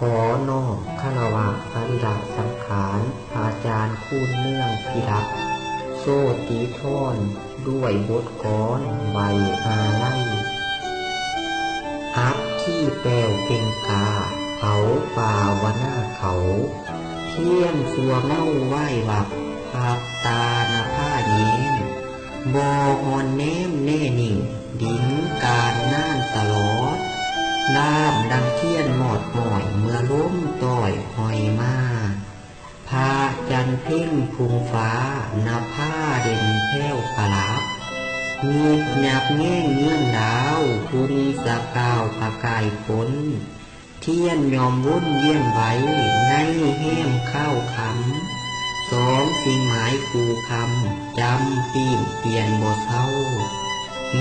ขอนอบคารวะพระอิราสังขารอาจารย์คูณเนื่องพิรักโซติโทนด้วยบทกลอนไวยอาลัยอักขี้แปวเก่งกาเผาป่าวนาเขาเที่ยงสัวเมาไหว้หลับภาพตาหน้าผ้าเย็นบอหอนแนมแน่นิ่งดิ้งการน่านตลอดน้ำดังเทียนหมอดหน่อยเมื่อล้มต่อยหอยมาพาจันเพ่งพุงฟ้าหน้าผ้าเด่นแผ้วปลับมีหยับแง่งเงื่อนดาวคุณสะกาวประกายฝนเทียนยอมวุ่นเวียนไว้ในแห้มข้าวคำสองสิ่งหมายคูคำจำปีนเปลี่ยนบ่เศร้า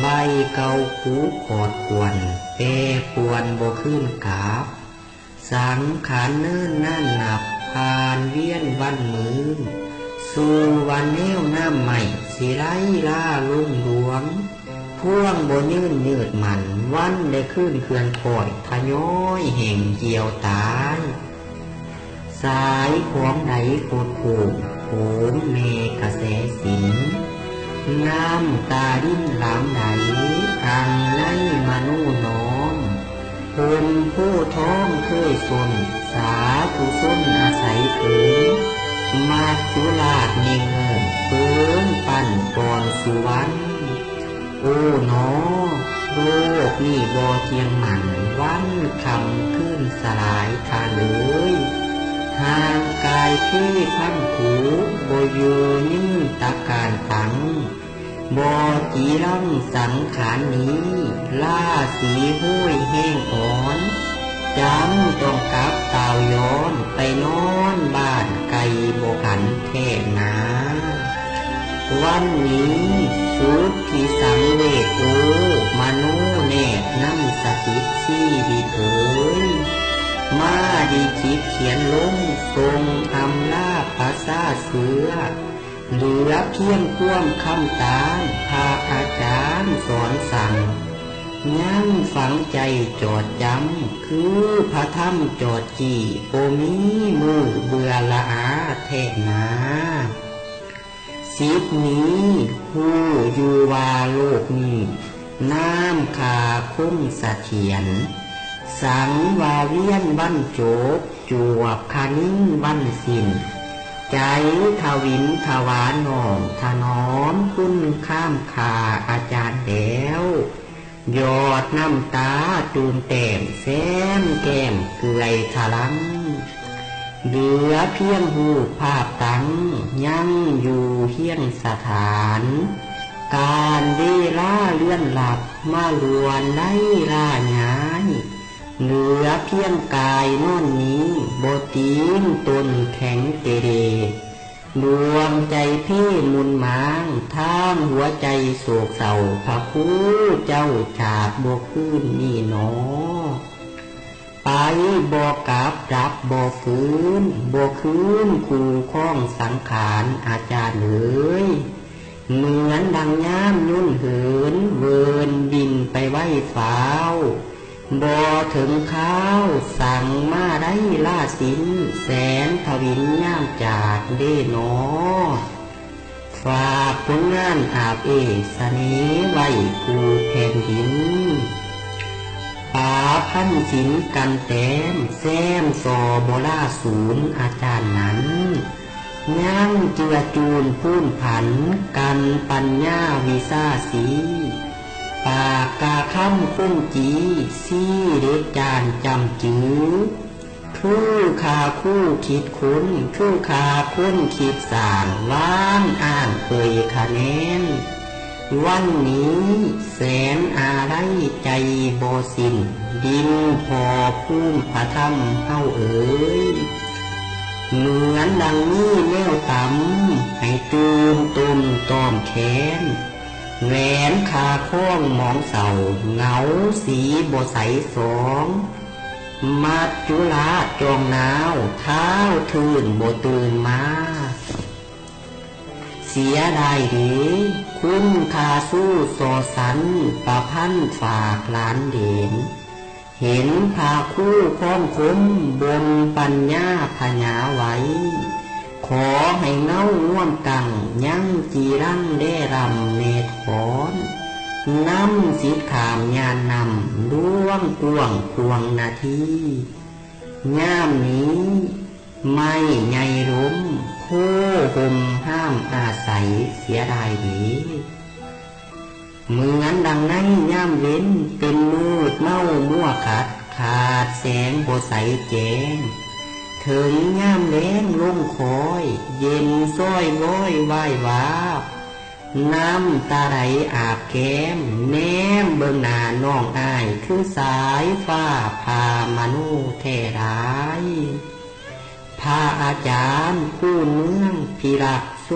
ใบเก่าคูขอดขวนแปรปวนบ่ขึ้นกาบสังขารเนิ่นนั่นหนับผ่านเวียนวันมือสู่วันแนวน้ำใหม่สิไล่ล่าลุ่งหลวงพ่วงบ่ยืนยืดมันวันได้ขึ้นเขื่อนคอยทะย้อยแห่งเกี่ยวตายสายของไหนโคดโผงโผงเมกระแสสินน้ำตาดิ้นหลามไหลอังในมนุน้อมคนผู้ท้องเคยสนสาธุส้นอาศัยถึงมาจุลาดเนเงินเปิ้นปั่นก่อนสุวรรณโอ้หนอโลกนี่บ่เทียงมันวันคำขึ้นสลายทาเลยห่างกายพี่พันผูบ่อยู่ยืนตะการตังบ่จีรังสังขารนี้ล่าสีห้วยแห้งอ่อนจำต้องกลับตาวย้อนไปนอนบ้านไกลโบขันแท่นาวันนี้สุดที่สังเวชโอมโนแนบน้ำสถิตที่ดีเถิดมาดีคิดเขียนลงทรงอำลาภาษาเสือเหลือเพียงความคำตามพาอาจารย์สอนสั่งยังฝังใจจดจำคือพระธรรมจดจีโอมีมือเบื่อละอาแท้นาสิบนี้ผู้อยู่ว่าโลกนี้น้ำคาคุ้มเสถียรสังวาเวียนบันโจบจวบคานิ่งบันสินใจทวินทวานหอมถนอมคุณข้ามคาอาจารย์แล้วยอดน้ำตาตูมแต้มแซมแก้มเกลือทะลังเหลือเพียงหูภาพตังยังอยู่เพียงสถานการเวลาเลื่อนหลับมาลวนไล่ล่าย้ายเหลือเพียงกายนอนนี้โบตีนตนแข็งเตเรดวงใจพี่มุนมางท่ามหัวใจโศกเศร้าพระผู้เจ้าจากบกขึ้นนี่หนอไปบอกกลับรับบอกฟื้นบอกคืนคู่ข้องสังขารอาจารย์เอ๋ยเหมือนดังย่ามยุ่นเหินเวินบินไปไว้ฟ้าวบ่ถึงข้าวสั่งมาได้ล่าสินแสนทวินย่ามจากเด้นอฝากผลงานอาบเอสเนไว้กูแผ่นดินป่าพันสินกันแต้มแซมซอโบลาศูนย์อาจารย์นั้นย่างเจือจูนพื้นผันกันปัญญาวิสาสีปากกาคำคุ้งจีซี่เด็กจานจำจื้อคือขาคู่คิดคุ้นคือขาคุ้นคิดสารล้างอ่านเคยคะแนนวันนี้แสนอะไรใจโบสินดินพอพุ่มพระธรรมเฮาเอ๋ยเหมือนดังนี้แนวต่ำให้ตื่นตุ่มตอมแขนแหวนคาโค้งมองเสาเงาสีโบใสสองมัจจุลาจองนาวเท้าทื่นโบตื่นมาเสียดายดีคุณคาสู้โซสันประพันฝากล้านเด่น เห็นพาคู่พร้อมคุ้มบนปัญญาพญาไว้ขอให้เงาง่วมกังยังจีรังได้รำเนตรขอนน้ำสิทธามญาณนำล่วงกวงควงนาทีย่ามนี้ไม่ใหญ่ล้มโคห่มห้ามอาศัยเสียดายดีเหมือนดังนั้นย่ามเว้นเป็นมืดเมามั่วขาดแสงโบใสแจ้งถึงย่ามแล้งลงคอยเย็นซ้อยว้อยไหว้วาบน้ำตาไหลอาบแก้มแนมเบิ่งหน้าน้องอายคือสายฟ้าพามนุแท้ร้ายพาอาจารย์คู่เมืองพิรักโซ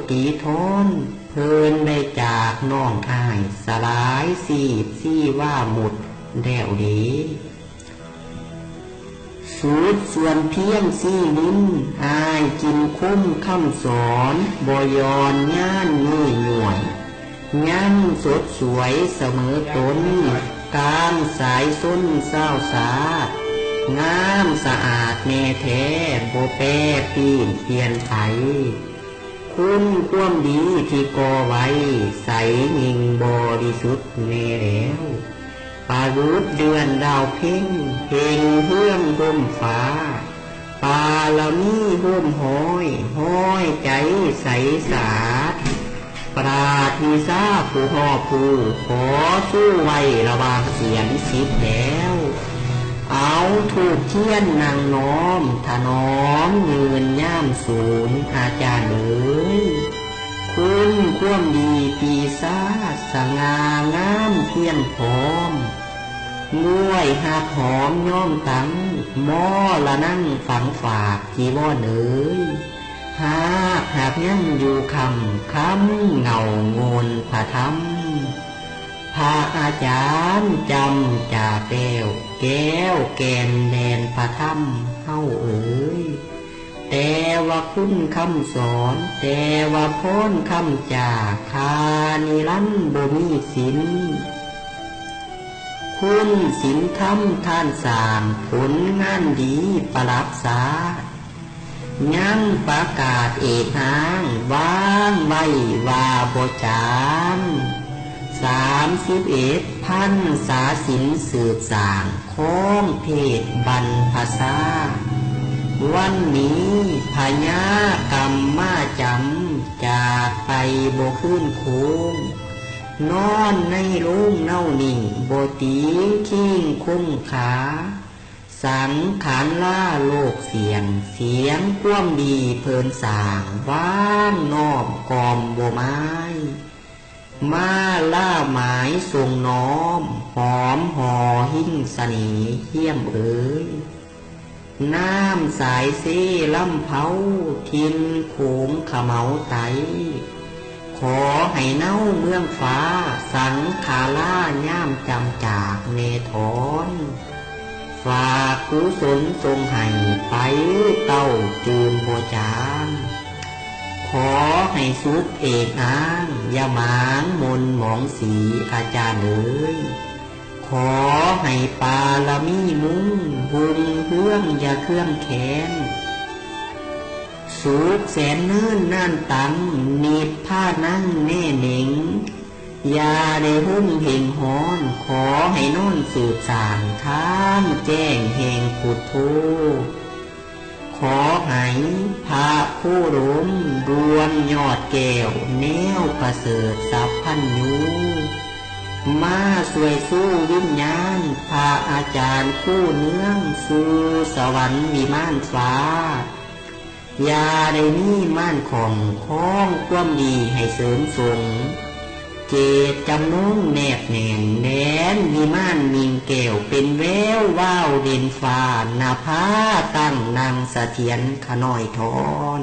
ตีทนเพิ่นได้จากน้องอายสลายซี่ว่าหมดแล้วดีสูดส่วนเพียงลิ้นอายกินคุ้มคำสอนบยอนย่านนี่หน่วยยั่งสดสวยเสมอตนกามสายส้นเศร้าสาดงามสะอาดแน่แท้โบแปรปีนเปลี่ยนไผคุณความดีที่ก่อไว้ใสยิ่งบริสุทธิ์แน่แล้วปารุษเดือนดาวเพ่งเพ่งเฮื่องร่มฟ้าปาละมีห่มห้อยใจใสสาดปราธิซาผู้หอผู้ขอสู้ไว้ระวางเสียงสิบแล้วเอาถูกเทียนนางน้อมถนอมยืนย่ามศูนย์อาจารย์เอ๋ยคุณความดีปีศาจสง่างามเพียงพร้อมด้วยหักหอมย่อมตั้งหม้อละนั่งฝังฝากจีวรเอ๋ยหากยังอยู่คำเงาโงนผาธรรมพาอาจารย์จำจ่าแก้วแกนแดนผาธรรมเฮาเอ๋ยแต่ว่าคุณคำสอนแต่ว่าพ้นคำจ่าคานิรันดร์บ่มีสินคุณศีลธรรมท่านสามผลงานดีประรักษายังประกาศเอกหางวางไว้ว่าบ่จาง31 พรรษาศีลสืบสางของเพศบรรพชาวันนี้พญากรรมมาจำจากไปบ่ขึ้นคูงนอนในโรงเน่านิ่งโบตีขิ้งคุ้มขาสังขารล่าโลกเสียงความดีเพลินสางว่างนอบกอมโบไม้มาล่าหมายทรงน้อมหอมห่อหิ้งสนีเยี่ยมเอ๋ยน้ำสายเซ่ลำเผาทินโขงขะเมาไตขอให้เน่าเมืองฟ้าสังขาล่าย่ามจำจากเนธรฝากกุศลทรงให้ไปเต้าจืนโบจางขอให้สุขเอกอ้างยาหมางมนหมองสีอาจารย์เอ๋ยขอให้ปาละมีมุ้งหุ่นเครื่องอย่าเครื่องแขนสุขแสนเนิ่นน่านตังนิดผ้านั่งแน่เหน่งอย่าได้หุ้มเห่งหอนขอให้นอนสืบสานทางแจ้งแห่งพุทโธขอให้พระผู้ล้มดวนยอดแก้วแนวประเสริฐสัพพัญญูมาสวยสู้วิญญาณพาอาจารย์คู่เนื้องสู่สวรรค์วิมานฟ้าอย่าได้มีม่านของข้องความดีให้เสริมสงเจตจำนงแนบแน่นแดนวิมานมิงแก้วเป็นแววว้าวเด่นฟ้าหน้าผาตั้งนางเสถียรขน้อยทอน